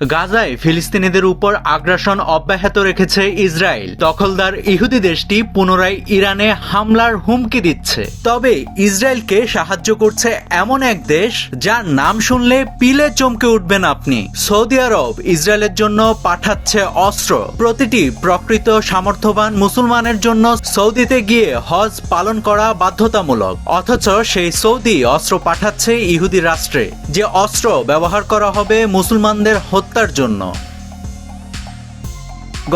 গাজায় ফিলিস্তিনিদের উপর আগ্রাসন অব্যাহত রেখেছে ইসরায়েল। দখলদার ইহুদি দেশটি পুনরায় ইরানে হামলার হুমকি দিচ্ছে। তবে ইসরায়েলকে সাহায্য করছে এমন এক দেশ যার নাম শুনলে পিলে চমকে উঠবেন আপনি। সৌদি আরব ইসরায়েলের জন্য পাঠাচ্ছে অস্ত্র। প্রতিটি প্রকৃত সামর্থ্যবান মুসলমানের জন্য সৌদিতে গিয়ে হজ পালন করা বাধ্যতামূলক। অথচ সেই সৌদি অস্ত্র পাঠাচ্ছে ইহুদি রাষ্ট্রে, যে অস্ত্র ব্যবহার করা হবে মুসলমানদের হত্যার জন্য।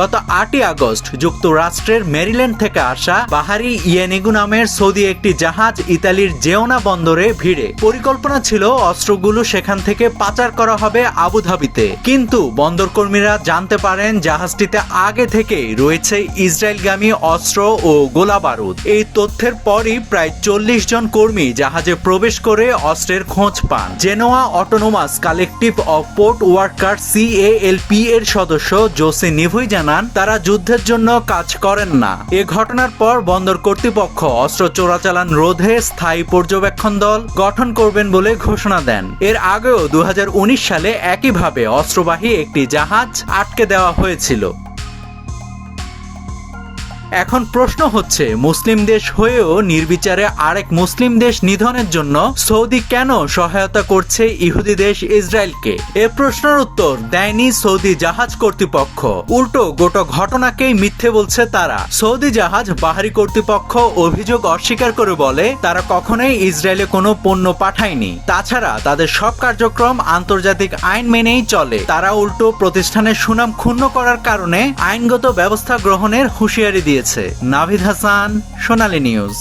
গত 8ই আগস্ট যুক্তরাষ্ট্রের মেরিল্যান্ড থেকে আসা বাহারি ইয়েনিগু নামের সৌদি একটি জাহাজ ইতালির জেওনা বন্দরে ভিড়ে। পরিকল্পনা ছিল অস্ত্রগুলো সেখান থেকে পাচার করা হবে আবুধাবিতে, কিন্তু বন্দরকর্মীরা জানতে পারেন জাহাজটিতে আগে থেকেই রয়েছে ইসরায়েলগামী অস্ত্র ও গোলাবারুদ। এই তথ্যের পরই প্রায় 40 জন কর্মী জাহাজে প্রবেশ করে অস্ত্রের খোঁজ পান। Genoa autonomous collective of port worker CALP এর সদস্য জোসে নিভুই জানান, তারা যুদ্ধের জন্য কাজ করেন না। এ ঘটনার পর বন্দর কর্তৃপক্ষ অস্ত্র চোরাচালান রোধে স্থায়ী পর্যবেক্ষণ দল গঠন করবেন বলে ঘোষণা দেন। এর আগেও 2019 সালে একইভাবে অস্ত্রবাহী একটি জাহাজ আটকে দেওয়া হয়েছিল। এখন প্রশ্ন হচ্ছে, মুসলিম দেশ হয়েও নির্বিচারে আরেক মুসলিম দেশ নিধনের জন্য সৌদি কেন সহায়তা করছে ইহুদি দেশ ইসরায়েলকে? এ প্রশ্নের উত্তর দেয়নি সৌদি জাহাজ কর্তৃপক্ষ। উল্টো গোটা ঘটনাকেই মিথ্যে বলছে তারা। সৌদি জাহাজ বাহারি কর্তৃপক্ষ অভিযোগ অস্বীকার করে বলে তারা কখনোই ইসরায়েলে কোনো পণ্য পাঠায়নি। তাছাড়া তাদের সব কার্যক্রম আন্তর্জাতিক আইন মেনেই চলে। তারা উল্টো প্রতিষ্ঠানের সুনাম ক্ষুণ্ণ করার কারণে আইনগত ব্যবস্থা গ্রহণের হুঁশিয়ারি দিয়েছে। নাভিদ হাসান, সোনালী নিউজ।